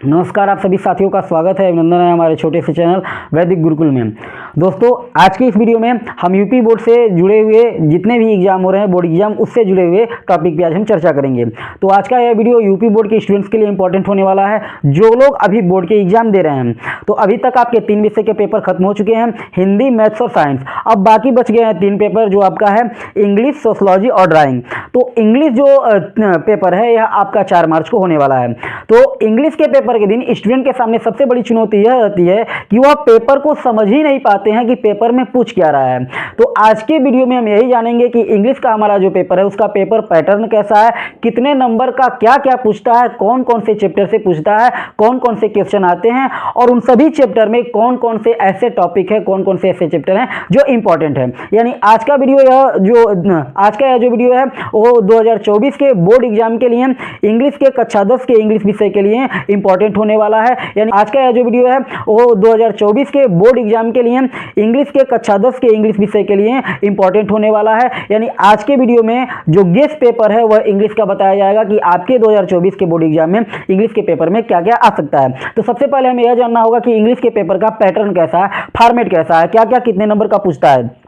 नमस्कार, आप सभी साथियों का स्वागत है, अभिनंदन है हमारे छोटे से चैनल वैदिक गुरुकुल में। दोस्तों, आज की इस वीडियो में हम यूपी बोर्ड से जुड़े हुए जितने भी एग्जाम हो रहे हैं, बोर्ड एग्जाम, उससे जुड़े हुए टॉपिक पे आज हम चर्चा करेंगे। तो आज का यह वीडियो यूपी बोर्ड के स्टूडेंट्स के लिए इंपॉर्टेंट होने वाला है, जो लोग अभी बोर्ड के एग्जाम दे रहे हैं। तो अभी तक आपके 3 विषय के पेपर खत्म हो चुके हैं, हिंदी, मैथ्स और साइंस। अब बाकी बच गए हैं 3 पेपर, जो आपका है इंग्लिश, सोशलॉजी और ड्राइंग। तो इंग्लिश जो पेपर है, यह आपका 4 मार्च को होने वाला है। तो इंग्लिश के पेपर के दिन स्टूडेंट के सामने सबसे बड़ी चुनौती यह रहती है कि वह पेपर को समझ ही नहीं पाते हैं कि पेपर में पूछ क्या रहा है। तो आज के वीडियो में हम यही जानेंगे कि इंग्लिश का हमारा जो पेपर है, उसका पेपर पैटर्न कैसा है, कितने नंबर का क्या क्या पूछता है, कौन कौन से चैप्टर से पूछता है, कौन कौन से क्वेश्चन आते हैं, और उन सभी चैप्टर में कौन कौन से ऐसे टॉपिक है, कौन कौन से ऐसे चैप्टर हैं जो इंपॉर्टेंट है। यानी आज का वीडियो यह जो वीडियो है वो 2024 के बोर्ड एग्जाम के लिए इंग्लिश के कक्षा 10 के इंग्लिश विषय के लिए इंपॉर्टेंट होने वाला है। यानी आज का यह जो वीडियो है वो 2024 के बोर्ड एग्जाम के लिए इंग्लिश के कक्षा 10 के इंग्लिश विषय के लिए इंपॉर्टेंट होने वाला है। यानी आज के वीडियो में जो गेस्ट पेपर है वह इंग्लिश का बताया जाएगा कि आपके 2024 के बोर्ड एग्जाम में इंग्लिश के पेपर में क्या क्या आ सकता है। तो सबसे पहले हमें यह जानना होगा कि इंग्लिश के पेपर का पैटर्न कैसा है, फॉर्मेट कैसा है, क्या क्या कितने नंबर का पूछता है।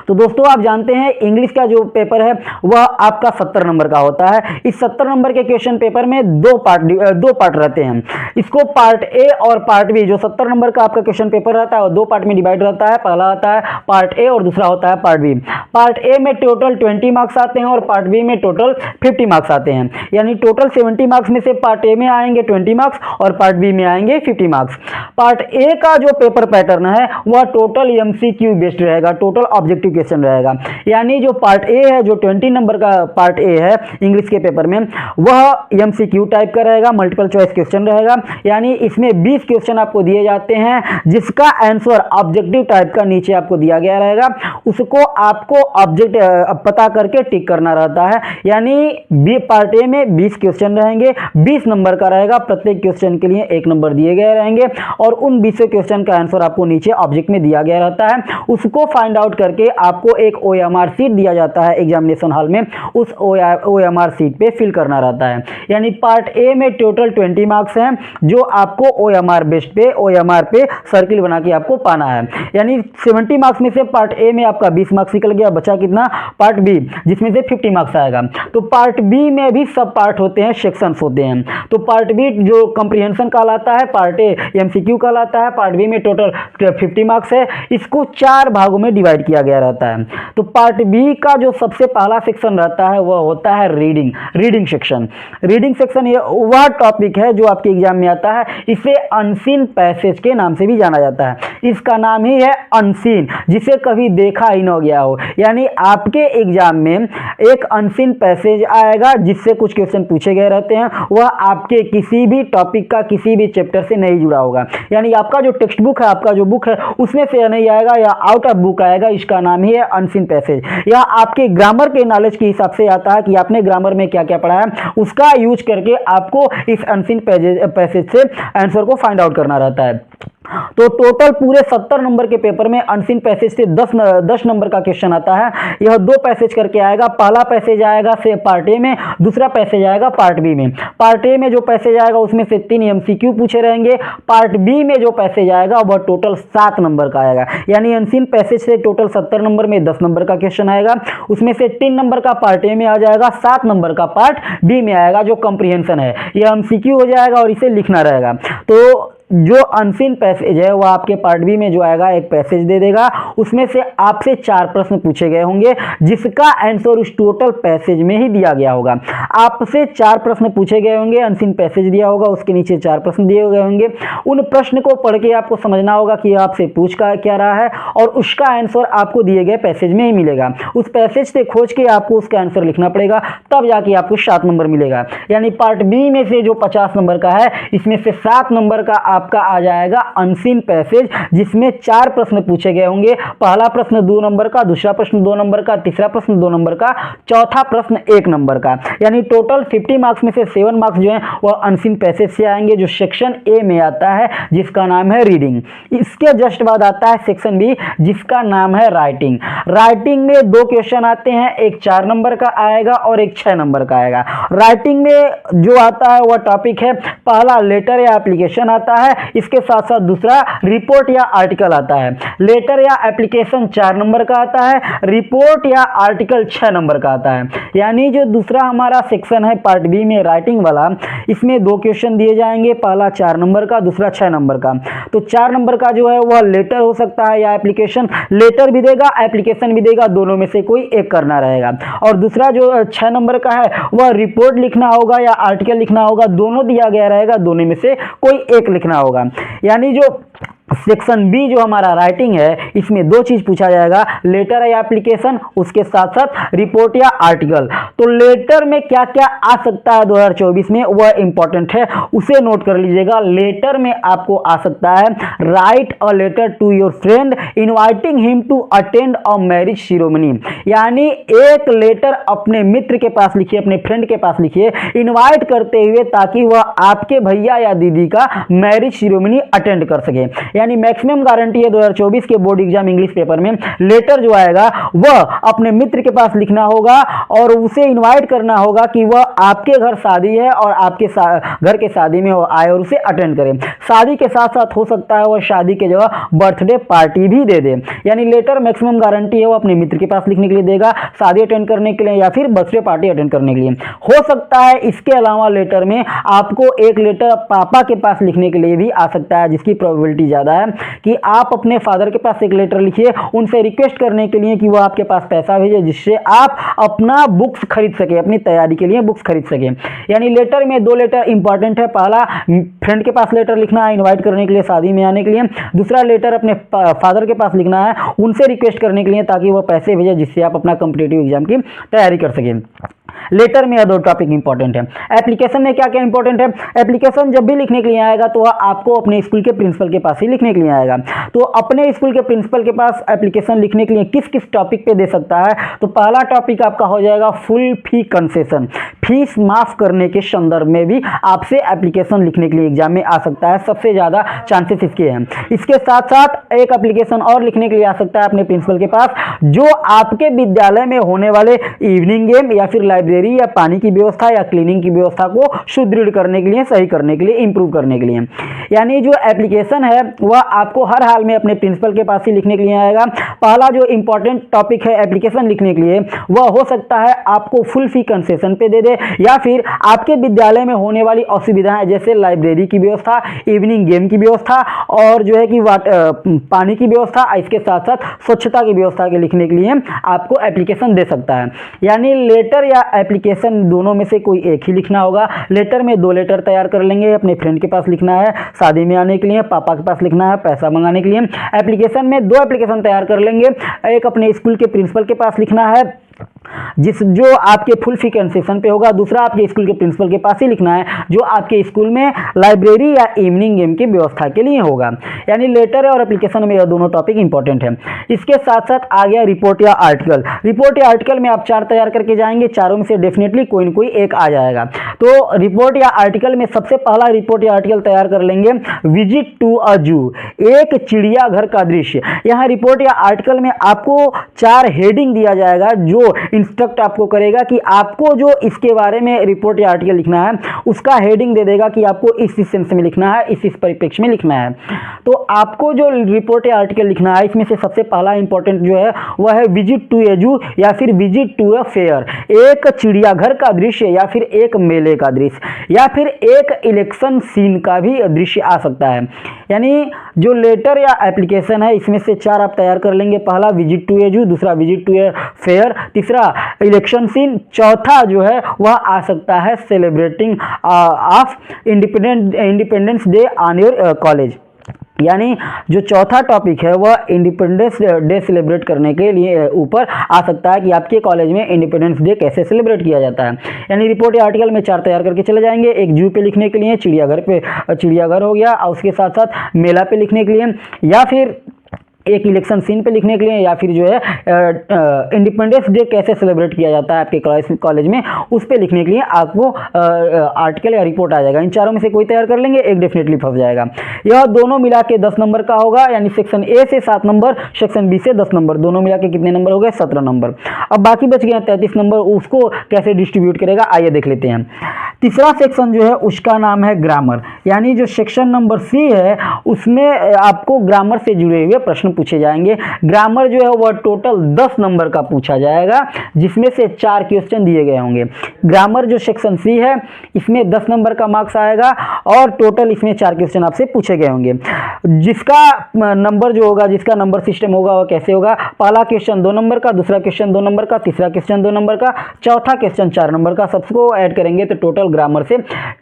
तो दोस्तों, आप जानते हैं इंग्लिश का जो पेपर है वह आपका 70 नंबर का होता है। इस 70 नंबर के क्वेश्चन पेपर में दो पार्ट रहते हैं। इसको पार्ट ए और पार्ट बी, जो 70 नंबर का आपका क्वेश्चन पेपर रहता है, 2 पार्ट में डिवाइड रहता है। पहला आता है पार्ट ए और दूसरा होता है पार्ट बी। पार्ट ए में टोटल 20 मार्क्स आते हैं और पार्ट बी में टोटल 50 मार्क्स आते हैं। यानी टोटल 70 मार्क्स में से पार्ट ए में आएंगे 20 मार्क्स और पार्ट बी में आएंगे 50 मार्क्स। पार्ट ए का जो पेपर पैटर्न है वह टोटल एमसीक्यू बेस्ड रहेगा, टोटल ऑब्जेक्टिव क्वेश्चन रहेगा। यानी जो पार्ट ए है, जो 20 नंबर का पार्ट ए है इंग्लिश के पेपर में, वह एमसीक्यू टाइप का रहेगा, मल्टीपल चॉइस क्वेश्चन रहेगा। यानी इसमें 20 क्वेश्चन आपको दिए जाते हैं, जिसका आंसर ऑब्जेक्टिव टाइप का नीचे आपको दिया गया रहेगा, उसको आपको ऑब्जेक्ट पता करके टिक करना रहता है। यानी बी पार्ट ए में 20 क्वेश्चन रहेंगे, 20 नंबर का रहेगा, प्रत्येक क्वेश्चन के लिए 1 नंबर दिए गए रहेंगे और उन 20 क्वेश्चन का आंसर आपको नीचे ऑब्जेक्ट में दिया गया रहता है। उसको फाइंड आउट करके आपको एक ओएमआर सीट दिया जाता है एग्जामिनेशन हॉल में, उस ओएमआर सीट पे फिल करना रहता है। यानी पार्ट ए में टोटल 20 मार्क्स हैं, जो आपको ओएमआर बेस्ड पे, ओएमआर पे सर्किल बना के आपको पाना है। यानी 70 मार्क्स में से पार्ट ए में आपका 20 मार्क्स निकल गया, बचा कितना, पार्ट बी, जिसमें से 50 मार्क्स आएगा। तो पार्ट बी में भी सब पार्ट होते हैं, सेक्शंस होते हैं। तो पार्ट बी जो कंप्रीहेंशन कहलाता है, पार्ट ए एमसीक्यू कहलाता है, पार्ट बी में टोटल 50 मार्क्स है। इसको 4 भागों में डिवाइड किया गया रहता है। तो पार्ट बी का जो सबसे पहला सेक्शन रहता है वह होता है रीडिंग सेक्शन। रीडिंग सेक्शन ये वह टॉपिक है जो आपके एग्जाम में आता है। इसे अनसीन पैसेज के नाम से भी जाना जाता है। इसका नाम ही है अनसीन, जिसे कभी देखा ही न गया हो। यानी आपके एग्जाम में एक अनसीन पैसेज आएगा जिससे कुछ क्वेश्चन पूछे गए रहते हैं, वह आपके किसी भी टॉपिक का, किसी भी चैप्टर से नहीं जुड़ा होगा। यानी आपका जो टेक्स्ट बुक है, आपका जो बुक है, उसमें से नहीं आएगा या आउट ऑफ बुक आएगा। इसका नाम ही है अनसीन पैसेज। यह आपके ग्रामर के नॉलेज के हिसाब से आता है कि आपने ग्रामर में क्या क्या पढ़ा है, उसका यूज करके आपको इस अनसीन पैसेज से आंसर को फाइंड आउट करना रहता है। तो टोटल पूरे 70 नंबर के पेपर में अनसीन पैसेज से 10 नंबर का क्वेश्चन आता है। यह 2 पैसेज करके आएगा। पहला पैसेज आएगा से पार्ट ए में, दूसरा पैसेज आएगा पार्ट बी में। पार्ट ए में जो पैसेज आएगा उसमें से 3 एमसीक्यू पूछे रहेंगे। पार्ट बी में जो पैसेज आएगा वह टोटल 7 नंबर का आएगा। यानी अनसीन पैसेज से टोटल 70 नंबर में 10 नंबर का क्वेश्चन आएगा। उसमें से 3 नंबर का पार्ट ए में आ जाएगा, 7 नंबर का पार्ट बी में आएगा, जो कंप्रीहेंशन है। यह एमसीक्यू हो जाएगा और इसे लिखना रहेगा। तो जो अनसीन पैसेज है वह आपके पार्ट बी में जो आएगा एक पैसेज दे देगा, उसमें से आपसे 4 प्रश्न पूछे गए होंगे, जिसका आंसर उस टोटल पैसेज में ही दिया गया होगा। आपसे 4 प्रश्न पूछे गए होंगे, अनसीन पैसेज दिया होगा, उसके नीचे 4 प्रश्न दिए गए होंगे। उन प्रश्न को पढ़ के आपको समझना होगा कि आपसे पूछ क्या रहा है और उसका आंसर आपको दिए गए पैसेज में ही मिलेगा। उस पैसेज से खोज के आपको उसका आंसर लिखना पड़ेगा, तब जाके आपको 7 नंबर मिलेगा। यानी पार्ट बी में से जो 50 नंबर का है, इसमें से 7 नंबर का आपका आ जाएगा अनसीन पैसेज, जिसमें 4 प्रश्न पूछे गए होंगे। पहला प्रश्न 2 नंबर का, दूसरा प्रश्न 2 नंबर का, तीसरा प्रश्न 2 नंबर का, चौथा प्रश्न 1 नंबर का। यानी टोटल 50 मार्क्स में से 7 मार्क्स जो है वह अनसीन पैसेज से आएंगे, जो सेक्शन ए में आता है, जिसका नाम है रीडिंग। इसके जस्ट बाद आता है सेक्शन बी, जिसका नाम है राइटिंग। राइटिंग में 2 क्वेश्चन आते हैं, एक 4 नंबर का आएगा और एक 6 नंबर का आएगा। राइटिंग में जो आता है वह टॉपिक है, पहला लेटर या एप्लीकेशन आता है, इसके साथ साथ दूसरा रिपोर्ट या आर्टिकल आता है। लेटर या एप्लीकेशन 4 नंबर का आता है, रिपोर्ट या आर्टिकल 6 नंबर का आता है। यानी जो दूसरा हमारा सेक्शन है पार्ट बी में राइटिंग वाला, इसमें 2 क्वेश्चन दिए जाएंगे, पहला 4 नंबर का, दूसरा 6 नंबर का। तो 4 नंबर का जो है वह लेटर हो सकता है या एप्लीकेशन, लेटर भी देगा एप्लीकेशन भी देगा, दोनों में से कोई एक करना रहेगा। और दूसरा जो 6 नंबर का है वह रिपोर्ट लिखना होगा या आर्टिकल लिखना होगा, दोनों दिया गया रहेगा, दोनों में से कोई एक लिखना होगा। यानी जो सेक्शन बी जो हमारा राइटिंग है, इसमें 2 चीज पूछा जाएगा, लेटर या एप्लीकेशन, उसके साथ साथ रिपोर्ट या आर्टिकल। तो लेटर में क्या क्या आ सकता है 2024 में, वह इंपॉर्टेंट है, उसे नोट कर लीजिएगा। लेटर में आपको आ सकता है, write a letter to your friend inviting him to attend a marriage ceremony. यानी एक लेटर अपने मित्र के पास लिखिए, अपने फ्रेंड के पास लिखिए, इनवाइट करते हुए, ताकि वह आपके भैया या दीदी का मैरिज सेरेमनी अटेंड कर सके। यानी मैक्सिमम गारंटी है 2024 के बोर्ड एग्जाम इंग्लिश पेपर में लेटर जो आएगा वह अपने मित्र के पास लिखना होगा और उसे इनवाइट करना होगा कि वह आपके घर शादी है और आपके घर के शादी में वो आए और उसे अटेंड करें। शादी के साथ साथ हो सकता है वह शादी के जगह बर्थडे पार्टी भी दे दे। यानी लेटर मैक्सिमम गारंटी है वो अपने मित्र के पास लिखने के लिए देगा, शादी अटेंड करने के लिए या फिर बर्थडे पार्टी अटेंड करने के लिए। हो सकता है इसके अलावा लेटर में आपको एक लेटर पापा के पास लिखने के लिए भी आ सकता है, जिसकी प्रोबेबिलिटी ज्यादा है कि आप अपने फादर के पास एक लेटर लिखिए, उनसे रिक्वेस्ट करने के लिए कि वो आपके पास पैसा भेजे, जिससे आप अपना बुक्स खरीद सके, अपनी तैयारी के लिए बुक्स खरीद सके। यानी लेटर में 2 लेटर इंपॉर्टेंट है, पहला फ्रेंड के पास लेटर लिखना है इनवाइट करने के लिए, शादी में आने के लिए। दूसरा लेटर अपने फादर के पास लिखना है, उनसे रिक्वेस्ट करने के लिए, ताकि वो पैसे भेजे, जिससे आप अपना कॉम्पिटिटिव एग्जाम की तैयारी कर सकें। लेटर में यह 2 टॉपिक इंपॉर्टेंट है। एप्लीकेशन में क्या क्या इंपॉर्टेंट है, एप्लीकेशन जब भी लिखने के लिए आएगा तो वह आपको अपने स्कूल के प्रिंसिपल के पास ही लिखने के लिए आएगा। तो अपने स्कूल के प्रिंसिपल के पास एप्लीकेशन लिखने के लिए किस किस टॉपिक पे दे सकता है, तो पहला टॉपिक आपका हो जाएगा फुल फी कंसेशन, फीस माफ करने के संदर्भ में भी आपसे एप्लीकेशन लिखने के लिए एग्जाम में आ सकता है, सबसे ज्यादा चांसेस इसके हैं। इसके साथ साथ एक एप्लीकेशन और लिखने के लिए आ सकता है अपने प्रिंसिपल के पास, जो आपके विद्यालय में होने वाले इवनिंग गेम या फिर लाइब्रेरी या पानी की व्यवस्था या क्लीनिंग की व्यवस्था को सुदृढ़ करने के लिए, सही करने के लिए, इंप्रूव करने के लिए। यानी जो एप्लीकेशन है वह आपको हर हाल में अपने प्रिंसिपल के पास ही लिखने के लिए आएगा। पहला जो इंपॉर्टेंट टॉपिक है एप्लीकेशन लिखने के लिए, वह हो सकता है आपको फुल फी कंसेशन पे दे दे, या फिर आपके विद्यालय में होने वाली असुविधाएं जैसे लाइब्रेरी की व्यवस्था, इवनिंग गेम की व्यवस्था और जो है कि पानी की व्यवस्था, इसके साथ साथ स्वच्छता की व्यवस्था के लिखने के लिए आपको एप्लीकेशन दे सकता है। यानी लेटर या एप्लीकेशन दोनों में से कोई एक ही लिखना होगा। लेटर में 2 लेटर तैयार कर लेंगे, अपने फ्रेंड के पास लिखना है शादी में आने के लिए, पापा के पास लिखना है पैसा मंगाने के लिए। एप्लीकेशन में 2 एप्लीकेशन तैयार कर लेंगे, एक अपने स्कूल के प्रिंसिपल के पास लिखना है जो आपके फुल फी कंसेशन पे होगा, दूसरा आपके स्कूल के प्रिंसिपल के पास ही लिखना है जो आपके स्कूल में लाइब्रेरी या इवनिंग गेम की व्यवस्था के लिए होगा। यानी लेटर और एप्लीकेशन में यह दोनों टॉपिक इंपॉर्टेंट है। इसके साथ साथ आ गया रिपोर्ट या आर्टिकल। रिपोर्ट या आर्टिकल में आप 4 तैयार करके जाएंगे, चारों में से डेफिनेटली कोई न कोई एक आ जाएगा। तो रिपोर्ट या आर्टिकल में सबसे पहला रिपोर्ट या आर्टिकल तैयार कर लेंगे, विजिट टू अ जू, एक चिड़ियाघर का दृश्य। यहाँ रिपोर्ट या आर्टिकल में आपको 4 हेडिंग दिया जाएगा, जो इंस्ट्रक्ट आपको करेगा कि आपको जो इसके बारे में रिपोर्ट या आर्टिकल लिखना है उसका हेडिंग दे देगा कि आपको इस सेंस में लिखना है, इस परिप्रेक्ष्य में लिखना है। तो आपको जो रिपोर्ट या आर्टिकल लिखना है इसमें से सबसे पहला इंपॉर्टेंट जो है वह है विजिट टू ए जू या फिर विजिट टू ए फेयर, एक चिड़ियाघर का दृश्य या फिर एक मेले का दृश्य या फिर एक इलेक्शन सीन का भी दृश्य आ सकता है। यानी जो लेटर या एप्लीकेशन है इसमें से 4 आप तैयार कर लेंगे, पहला विजिट टू ए जू, दूसरा विजिट टू ए फेयर, तीसरा इलेक्शन सीन, चौथा जो है वह आ सकता है celebrating of independence day on your college. यानी जो चौथा टॉपिक है वह इंडिपेंडेंस डे सेलिब्रेट करने के लिए ऊपर आ सकता है कि आपके कॉलेज में इंडिपेंडेंस डे कैसे सेलिब्रेट किया जाता है। यानी रिपोर्ट या आर्टिकल में 4 तैयार करके चले जाएंगे। एक जू पे लिखने के लिए, चिड़ियाघर हो गया, और उसके साथ साथ मेला पे लिखने के लिए, या फिर एक इलेक्शन सीन पे लिखने के लिए, या फिर जो है इंडिपेंडेंस डे कैसे सेलिब्रेट किया जाता है आपके कॉलेज में, उस पे लिखने के लिए आपको आर्टिकल या रिपोर्ट आ जाएगा। इन चारों में से कोई तैयार कर लेंगे, एक डेफिनेटली फंस जाएगा। यह दोनों मिला के 10 नंबर का होगा, यानी सेक्शन ए से 7 नंबर, सेक्शन बी से 10 नंबर, दोनों मिला के कितने नंबर हो गए? 17 नंबर। अब बाकी बच गए 33 नंबर, उसको कैसे डिस्ट्रीब्यूट करेगा आइए देख लेते हैं। तीसरा सेक्शन जो है उसका नाम है ग्रामर, यानी जो सेक्शन नंबर सी है उसमें आपको ग्रामर से जुड़े हुए प्रश्न पूछे जाएंगे। ग्रामर जो है वह टोटल 10 नंबर का पूछा जाएगा, जिसमें से 4 क्वेश्चन दिए गए होंगे। ग्रामर जो सेक्शन सी है इसमें 10 नंबर का मार्क्स आएगा और टोटल इसमें 4 क्वेश्चन आपसे पूछे गए होंगे। जिसका नंबर जो होगा, जिसका नंबर सिस्टम होगा वह कैसे होगा? पहला क्वेश्चन 2 नंबर का, दूसरा क्वेश्चन 2 नंबर का, तीसरा क्वेश्चन 2 नंबर का, चौथा क्वेश्चन 4 नंबर का। सबको ऐड करेंगे तो टोटल ग्रामर से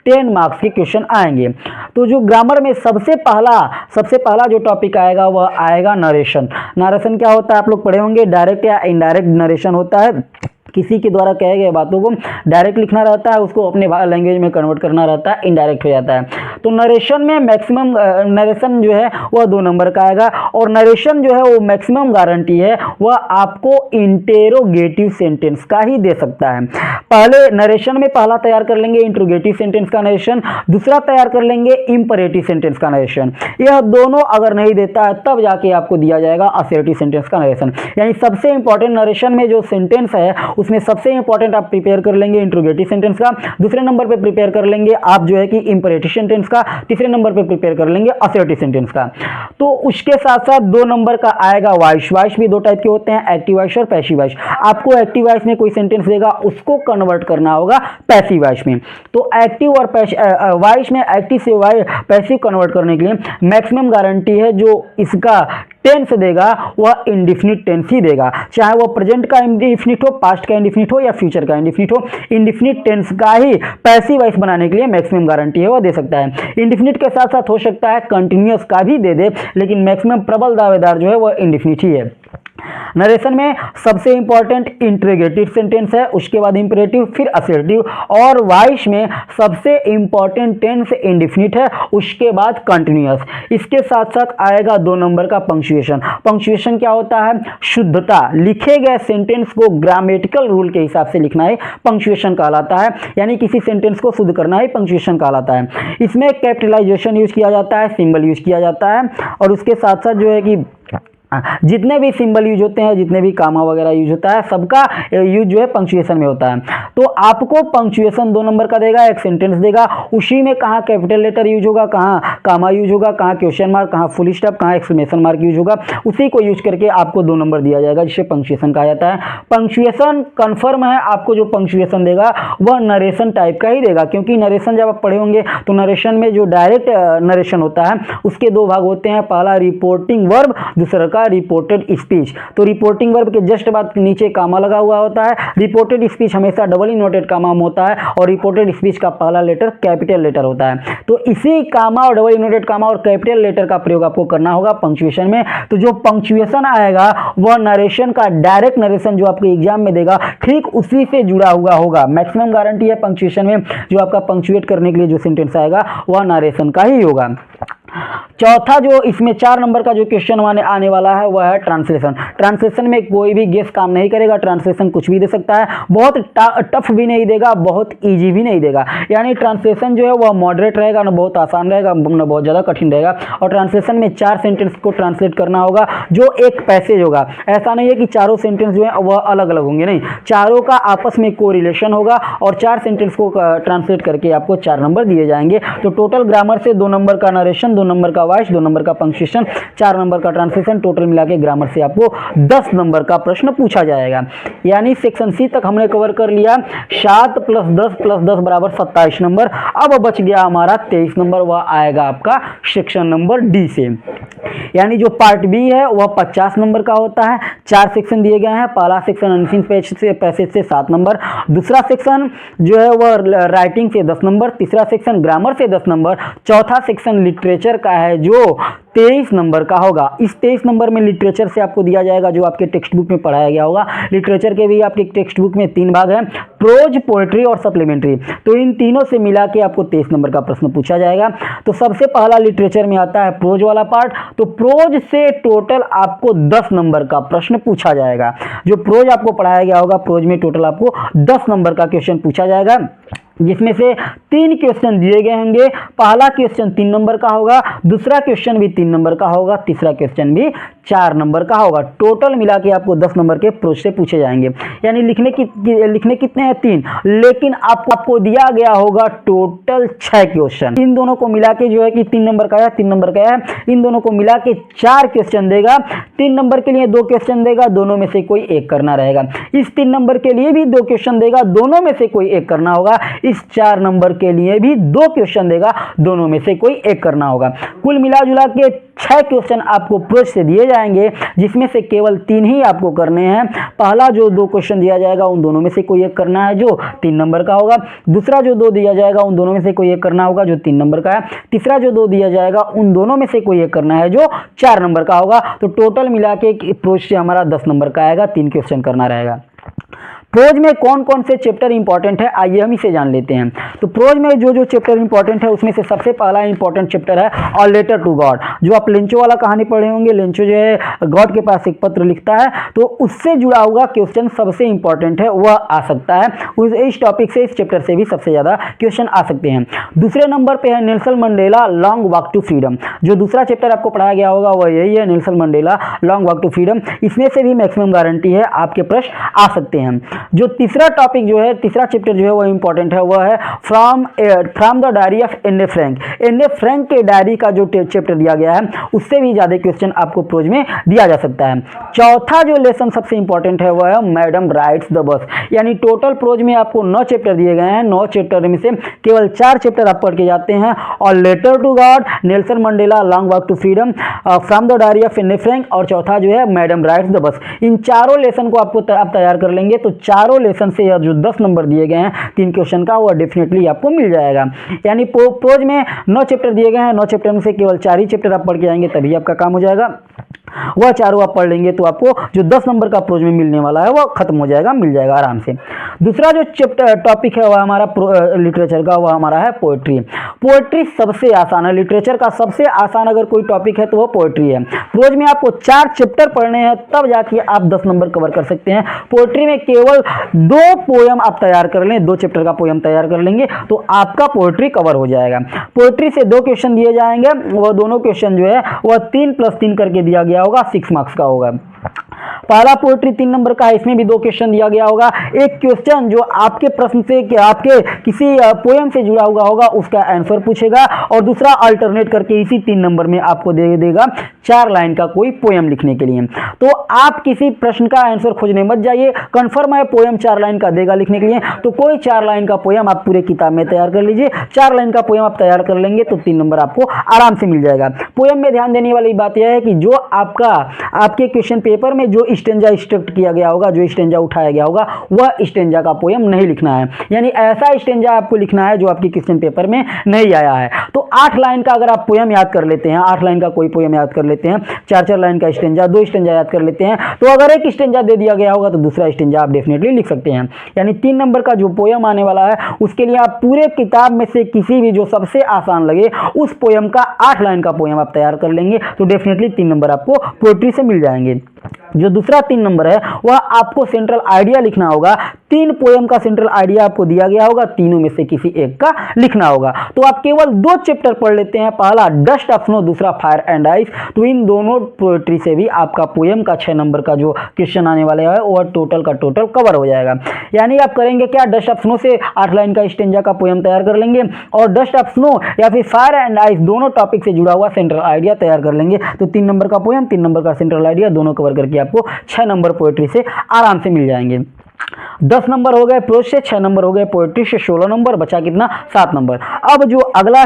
10 मार्क्स के क्वेश्चन आएंगे। तो जो ग्रामर में सबसे पहला जो टॉपिक आएगा वह आएगा नरेशन। नरेशन क्या होता है आप लोग पढ़े होंगे, डायरेक्ट या इनडायरेक्ट नरेशन होता है। किसी के द्वारा कहे गए बातों को डायरेक्ट लिखना रहता है, उसको अपने लैंग्वेज में कन्वर्ट करना रहता है, इनडायरेक्ट हो जाता है। तो नरेशन में मैक्सिमम नरेशन जो है वह 2 नंबर का आएगा, और नरेशन जो है वो मैक्सिमम गारंटी है वह आपको इंटेरोगेटिव सेंटेंस का ही दे सकता है। पहले नरेशन में पहला तैयार कर लेंगे इंट्रोगेटिव सेंटेंस का नरेशन, दूसरा तैयार कर लेंगे इंपरेटिव सेंटेंस का नरेशन। यह दोनों अगर नहीं देता है तब जाके आपको दिया जाएगा असर्टिव सेंटेंस का नरेशन। यानी सबसे इंपॉर्टेंट नरेशन में जो सेंटेंस है उसमें सबसे इंपॉर्टेंट आप प्रिपेयर कर लेंगे इंट्रोगेटिव सेंटेंस का, दूसरे नंबर पे प्रिपेयर कर लेंगे आप जो है कि इंपरेटिव सेंटेंस का, तीसरे नंबर पे प्रिपेयर कर लेंगे असर्टिव सेंटेंस का। तो उसके साथ साथ 2 नंबर का आएगा वॉइस। वॉइस भी 2 टाइप के होते हैं, एक्टिव वॉइस और पैसिव वॉइस। आपको एक्टिव वॉइस में कोई सेंटेंस देगा उसको कन्वर्ट करना होगा पैसिव वॉइस में। तो एक्टिव और वॉइस में एक्टिव से पैसिव कन्वर्ट करने के लिए मैक्सिमम गारंटी है जो इसका टेंस देगा वह इंडिफिनिट टेंस ही देगा, चाहे वह प्रेजेंट का इंडिफिनिट हो, पास्ट का इंडिफिनिट हो या फ्यूचर का इंडिफिनिट हो। इंडिफिनिट टेंस का ही पैसिव वॉइस बनाने के लिए मैक्सिमम गारंटी है वह दे सकता है। इंडिफिनिट के साथ साथ हो सकता है कंटिन्यूअस का भी दे दे, लेकिन मैक्सिमम प्रबल दावेदार जो है वह इंडिफिनिट ही है। नरेशन में सबसे इंपॉर्टेंट इंट्रोगेटिव सेंटेंस है, उसके बाद इंपरेटिव, फिर असर्टिव, और वॉइस में सबसे इंपॉर्टेंट टेंस इंडिफिनिट है, उसके बाद कंटिन्यूअस। इसके साथ साथ आएगा 2 नंबर का पंक्चुएशन। पंक्चुएशन क्या होता है? शुद्धता, लिखे गए सेंटेंस को ग्रामेटिकल रूल के हिसाब से लिखना ही पंक्चुएशन कहलाता है, यानी किसी सेंटेंस को शुद्ध करना ही पंक्चुएशन कहलाता है। इसमें कैपिटलाइजेशन यूज किया जाता है, सिंबल यूज किया जाता है, और उसके साथ साथ जो है कि जितने भी सिंबल यूज होते हैं, जितने भी कामा वगैरह यूज होता है, सबका यूज जो है पंक्चुएशन में होता है। तो आपको पंक्चुएशन 2 नंबर का देगा, एक सेंटेंस देगा, उसी में कहाँ कैपिटल लेटर यूज होगा, कहाँ कामा यूज होगा, कहाँ क्वेश्चन मार्क, कहाँ फुल स्टॉप, कहाँ एक्सक्लेमेशन मार्क यूज होगा, उसी को यूज करके आपको 2 नंबर दिया जाएगा, जिसे पंक्चुएशन कहा जाता है। पंक्चुएशन कन्फर्म है, आपको जो पंक्चुएशन देगा वह नरेशन टाइप का ही देगा, क्योंकि नरेशन जब आप पढ़े होंगे तो नरेशन में जो डायरेक्ट नरेशन होता है उसके 2 भाग होते हैं, पहला रिपोर्टिंग वर्ब, दूसरा का रिपोर्टेड स्पीच। तो रिपोर्टिंग वर्ब के जस्ट बाद नीचे कामा लगा हुआ होता है, रिपोर्टेड स्पीच हमेशा डबल इन्वर्टेड कामा में होता है, और रिपोर्टेड स्पीच का पहला लेटर कैपिटल लेटर होता है। तो इसी कामा और डबल इन्वर्टेड कामा और कैपिटल लेटर का प्रयोग आपको करना होगा पंक्चुएशन में। तो जो पंक्चुएशन आएगा वह नरेशन का डायरेक्ट नरेशन जो आपको एग्जाम में देगा ठीक उसी से जुड़ा हुआ होगा। मैक्सिमम गारंटी है पंक्चुएशन में जो आपका पंक्चुएट करने के लिए जो सेंटेंस आएगा वह नरेशन का ही होगा। चौथा जो इसमें 4 नंबर का जो क्वेश्चन आने वाला है वह है ट्रांसलेशन। ट्रांसलेशन में कोई भी गेस काम नहीं करेगा, ट्रांसलेशन कुछ भी दे सकता है, बहुत टफ भी नहीं देगा, बहुत इजी भी नहीं देगा। यानी ट्रांसलेशन जो है वह मॉडरेट रहेगा, ना बहुत आसान रहेगा ना बहुत ज़्यादा कठिन रहेगा। और ट्रांसलेशन में 4 सेंटेंस को ट्रांसलेट करना होगा जो एक पैसेज होगा। ऐसा नहीं है कि चारों सेंटेंस जो है वह अलग अलग होंगे, नहीं, चारों का आपस में कोरिलेशन होगा और 4 सेंटेंस को ट्रांसलेट करके आपको 4 नंबर दिए जाएंगे। तो टोटल ग्रामर से 2 नंबर का नरेशन, 2 नंबर का वॉइस, 2 नंबर का पंक्चुएशन, 4 नंबर का ट्रांसलेशन, टोटल मिला के ग्रामर से आपको 10 नंबर का प्रश्न पूछा जाएगा। यानी सेक्शन सी तक हमने कवर कर लिया। 7 + 10 + 10 बराबर 27 नंबर। अब बच गया हमारा 23 नंबर, वह आएगा आपका सेक्शन नंबर डी से। यानी जो पार्ट बी है वह 50 नंबर का होता है। 4 सेक्शन दिए गए हैं। पहला सेक्शन अनफिनिश्ड पैसेज से 7 नंबर, दूसरा सेक्शन जो है वह राइटिंग से 10 नंबर, तीसरा सेक्शन ग्रामर से 10 नंबर, चौथा सेक्शन लिटरेचर लिटरेचर का है जो 23 नंबर का होगा। इस 23 नंबर में लिटरेचर से आपको दिया जाएगा जो आपके टेक्स्ट बुक में पढ़ाया गया होगा। लिटरेचर के भी आपके टेक्स्ट बुक में 3 भाग हैं, प्रोज, पोएट्री और सप्लीमेंट्री। तो इन तीनों से मिला के आपको 23 नंबर का प्रश्न पूछा जाएगा। तो सबसे पहला लिटरेचर में आता है प्रोज वाला पार्ट। तो प्रोज से टोटल आपको 10 नंबर का प्रश्न पूछा जाएगा। जो प्रोज आपको पढ़ाया गया होगा, प्रोज में टोटल आपको 10 नंबर का क्वेश्चन पूछा जाएगा, जिसमें से 3 क्वेश्चन दिए गए होंगे। पहला क्वेश्चन 3 नंबर का होगा, दूसरा क्वेश्चन भी 3 नंबर का होगा, तीसरा क्वेश्चन भी 4 नंबर का होगा। टोटल मिला के आपको 10 नंबर के प्रोज से पूछे जाएंगे। यानी लिखने कितने हैं? 3, लेकिन आपको दिया गया होगा टोटल 6 क्वेश्चन। इन दोनों को मिला के जो है कि 3 नंबर का है, 3 नंबर का है, इन दोनों को मिला के 4 क्वेश्चन देगा। 3 नंबर के लिए 2 क्वेश्चन देगा, दोनों में से कोई एक करना रहेगा। इस 3 नंबर के लिए भी 2 क्वेश्चन देगा, दोनों में से कोई एक करना होगा। इस 4 नंबर के लिए भी 2 क्वेश्चन देगा, दोनों में से कोई एक करना होगा। कुल मिला जुला के 6 क्वेश्चन आपको प्रोज से दिए जाएंगे, जिसमें से केवल 3 ही आपको करने हैं। पहला जो 2 क्वेश्चन दिया जाएगा उन दोनों में से कोई एक करना है जो 3 नंबर का होगा। दूसरा जो 2 दिया जाएगा उन दोनों में से कोई एक करना होगा जो 3 नंबर का है। तीसरा जो 2 दिया जाएगा उन दोनों में से कोई एक करना है जो 4 नंबर का होगा। तो टोटल मिला के प्रोज से हमारा 10 नंबर का आएगा, 3 क्वेश्चन करना रहेगा। प्रोज में कौन कौन से चैप्टर इंपॉर्टेंट है, आइए हम इसे जान लेते हैं। तो प्रोज में जो चैप्टर इंपॉर्टेंट है उसमें से सबसे पहला इंपॉर्टेंट चैप्टर है अ लेटर टू गॉड। जो आप लेंचो वाला कहानी पढ़े होंगे, लेंचो जो है गॉड के पास एक पत्र लिखता है, तो उससे जुड़ा हुआ क्वेश्चन सबसे इंपॉर्टेंट है, वह आ सकता है। इस टॉपिक से, इस चैप्टर से भी सबसे ज़्यादा क्वेश्चन आ सकते हैं। दूसरे नंबर पर है Nelson Mandela long walk to freedom. जो दूसरा चैप्टर आपको पढ़ाया गया होगा वह यही है, Nelson Mandela long walk to freedom. इसमें से भी मैक्सिमम गारंटी है आपके प्रश्न आ सकते हैं। जो तीसरा टॉपिक जो है, तीसरा चैप्टर जो है वो इंपॉर्टेंट है, वह है from the diary of Anne Frank. Anne Frank के डायरी का जो चैप्टर दिया गया है उससे भी ज्यादा क्वेश्चन आपको प्रोज में दिया जा सकता है। चौथा जो लेसन सबसे इंपॉर्टेंट है वह है मैडम राइड्स द बस। यानी टोटल प्रोज में आपको 9 चैप्टर दिए गए हैं, 9 चैप्टर में से केवल 4 चैप्टर आप पढ़ के जाते हैं, और letter to God, Nelson Mandela long walk to freedom, from the diary of Anne Frank, और चौथा जो है मैडम राइड्स द बस। इन चारों लेसन को आपको आप तैयार कर लेंगे तो चारों लेसन से जो 10 नंबर दिए गए हैं 3 क्वेश्चन का, वह डेफिनेटली आपको मिल जाएगा। यानी प्रोज में 9 चैप्टर दिए गए हैं, 9 चैप्टर में से केवल 4 ही चैप्टर आप पढ़ के आएंगे तभी आपका काम हो जाएगा। वह चारों आप पढ़ लेंगे तो आपको जो 10 नंबर का प्रोज में मिलने वाला है वह खत्म हो जाएगा, मिल जाएगा आराम से। दूसरा जो चैप्टर टॉपिक है वह हमारा लिटरेचर का, वह हमारा है पोएट्री। पोएट्री सबसे आसान है, लिटरेचर का सबसे आसान अगर कोई टॉपिक है तो वह पोएट्री है। प्रोज में आपको 4 चैप्टर पढ़ने हैं तब जाके आप 10 नंबर कवर कर सकते हैं। पोएट्री में केवल 2 पोयम आप तैयार कर लें, 2 चैप्टर का पोयम तैयार कर लेंगे तो आपका पोएट्री कवर हो जाएगा। पोएट्री से 2 क्वेश्चन दिए जाएंगे, वह दोनों क्वेश्चन जो है वह 3+3 करके दिया गया होगा, 6 मार्क्स का होगा। पहला पोएट्री 3 नंबर का है, इसमें भी 2 क्वेश्चन दिया गया होगा। एक क्वेश्चन जो आपके प्रश्न से कि आपके किसी पोयम से जुड़ा हुआ होगा उसका आंसर पूछेगा, और दूसरा अल्टरनेट करके इसी 3 नंबर में आपको दे देगा 4 लाइन का कोई पोयम लिखने के लिए। तो आप किसी प्रश्न का आंसर खोजने मत जाइए, कंफर्म है पोयम 4 लाइन का देगा लिखने के लिए, तो कोई 4 लाइन का पोयम आप पूरे किताब में तैयार कर लीजिए। 4 लाइन का पोयम आप तैयार कर लेंगे तो 3 नंबर आपको आराम से मिल जाएगा। पोयम में ध्यान देने वाली बात यह है कि जो आपके क्वेश्चन पेपर में जो स्टेंजा स्ट्रक्ट किया गया होगा, जो स्टेंजा उठाया गया होगा, वह स्टेंजा का पोयम नहीं लिखना है। यानी ऐसा स्टेंजा आपको लिखना है जो आपके क्वेश्चन पेपर में नहीं आया है। तो 8 लाइन का अगर आप पोयम याद कर लेते हैं, 8 लाइन का कोई पोयम याद कर लेते हैं, 4-4 लाइन का स्टेंजा, 2 स्टेंजा याद कर लेते हैं, तो अगर एक स्टेंजा दे दिया गया होगा तो दूसरा स्टेंजा आप डेफिनेटली लिख सकते हैं। यानी 3 नंबर का जो पोयम आने वाला है उसके लिए आप पूरे किताब में से किसी भी जो सबसे आसान लगे उस पोयम का 8 लाइन का पोयम आप तैयार कर लेंगे तो डेफिनेटली 3 नंबर आपको पोएट्री से मिल जाएंगे। जो दूसरा 3 नंबर है वह आपको सेंट्रल आइडिया लिखना होगा। 3 पोयम का सेंट्रल आइडिया आपको दिया गया होगा, तीनों में से किसी एक का लिखना होगा। तो आप केवल 2 चैप्टर पढ़ लेते हैं, पहला डस्ट ऑफ स्नो, दूसरा फायर एंड आइस, तो इन दोनों पोएट्री से भी आपका पोयम का 6 नंबर का जो क्वेश्चन आने वाले है वह टोटल का टोटल कवर हो जाएगा। यानी आप करेंगे क्या, डस्ट ऑफ स्नो से 8 लाइन का स्टेंजा का पोयम तैयार कर लेंगे, और डस्ट ऑफ स्नो या फिर फायर एंड आइस दोनों टॉपिक से जुड़ा हुआ सेंट्रल आइडिया तैयार कर लेंगे तो 3 नंबर का पोयम, 3 नंबर का सेंट्रल आइडिया दोनों कवर करके आपको 6 नंबर पोएट्री से आराम से मिल जाएंगे। 10 नंबर हो गए प्रोज से, 6 नंबर हो गए पोएट्री से, 16 नंबर बचा कितना, 7 नंबर। अब जो अगला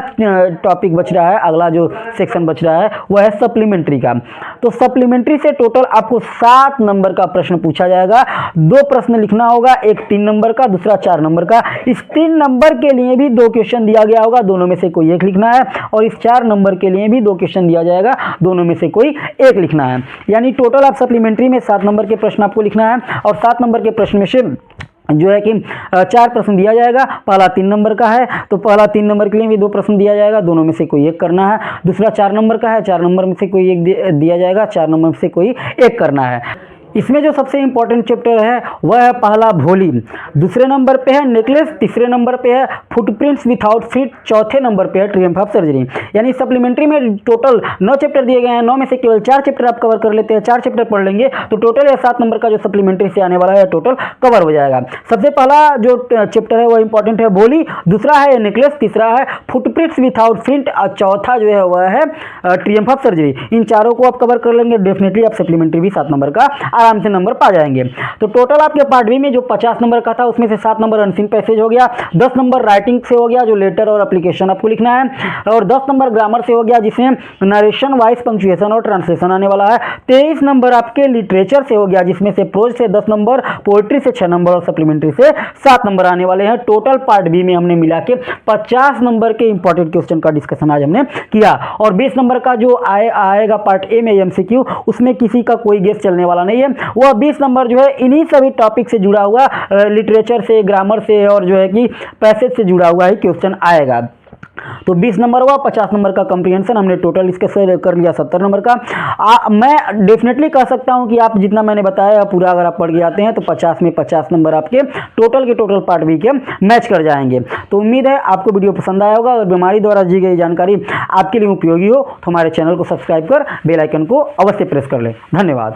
टॉपिक बच रहा है, अगला जो सेक्शन बच रहा है वह है सप्लीमेंट्री का। तो सप्लीमेंट्री से टोटल आपको 7 नंबर का प्रश्न पूछा जाएगा। 2 प्रश्न लिखना होगा, एक 3 नंबर का, दूसरा 4 नंबर का। इस 3 नंबर के लिए भी 2 क्वेश्चन दिया गया होगा, दोनों में से कोई एक लिखना है, और इस 4 नंबर के लिए भी 2 क्वेश्चन दिया जाएगा, दोनों में से कोई एक लिखना है। यानी टोटल आप सप्लीमेंट्री में 7 नंबर के प्रश्न आपको लिखना है, और 7 नंबर के प्रश्न में से जो है कि 4 प्रश्न दिया जाएगा। पहला 3 नंबर का है, तो पहला 3 नंबर के लिए भी 2 प्रश्न दिया जाएगा, दोनों में से कोई एक करना है। दूसरा 4 नंबर का है, 4 नंबर में से कोई एक दिया जाएगा, 4 नंबर में से कोई एक करना है। इसमें जो सबसे इंपॉर्टेंट चैप्टर है वह है पहला भोली, दूसरे नंबर पे है नेकलेस, तीसरे नंबर पे है फुटप्रिंट्स विथआउट फीट, चौथे नंबर पे है ट्रियम्फ ऑफ सर्जरी। यानी सप्लीमेंट्री में टोटल 9 चैप्टर दिए गए हैं, 9 में से केवल 4 चैप्टर आप कवर कर लेते हैं, 4 चैप्टर पढ़ लेंगे तो टोटल या 7 नंबर का जो सप्लीमेंट्री से आने वाला है टोटल कवर हो जाएगा। सबसे पहला जो चैप्टर है वह इंपॉर्टेंट है भोली, दूसरा है नेकलेस, तीसरा है फुटप्रिंट्स विथआउट फीट, और चौथा जो है वह है ट्रियम्फ ऑफ सर्जरी। इन चारों को आप कवर कर लेंगे, डेफिनेटली आप सप्लीमेंट्री भी 7 नंबर का आराम से नंबर पा जाएंगे। तो टोटल आपके पार्ट बी में जो 50 नंबर का था उसमें से 7 नंबर अनसीन पैसेज हो गया, 10 नंबर राइटिंग से हो गया जो लेटर और एप्लीकेशन आपको लिखना है, और 10 नंबर ग्रामर से हो गया जिसमें नरेशन, वॉइस, पंक्चुएशन और ट्रांसलेशन आने वाला है। 23 नंबर आपके लिटरेचर से हो गया जिसमें से प्रोज से 10 नंबर, पोएट्री से 6 नंबर और सप्लीमेंट्री से 7 नंबर आने वाले हैं। टोटल पार्ट बी में हमने मिला के 50 नंबर के इंपॉर्टेंट क्वेश्चन का डिस्कशन आज हमने किया, और 20 नंबर का जो आएगा पार्ट ए में एमसीक्यू, उसमें किसी का कोई गेस चलने वाला नहीं है। वह 20 नंबर जो है इन्हीं सभी टॉपिक से जुड़ा हुआ, लिटरेचर से, ग्रामर से और जो है कि पैसेज से जुड़ा हुआ ही क्वेश्चन आएगा। तो 20 नंबर हुआ, 50 नंबर का कंप्रीहेंशन हमने टोटल इसके से कर लिया 70 नंबर का। मैं डेफिनेटली कह सकता हूं कि आप जितना मैंने बताया पूरा अगर आप पढ़ के आते हैं तो 50 में 50 नंबर आपके टोटल के टोटल पार्ट बी के मैच कर जाएंगे। तो उम्मीद है आपको वीडियो पसंद आया होगा। अगर हमारी द्वारा दी गई जानकारी आपके लिए उपयोगी हो तो हमारे चैनल को सब्सक्राइब कर बेल आइकन को अवश्य प्रेस कर लें। धन्यवाद।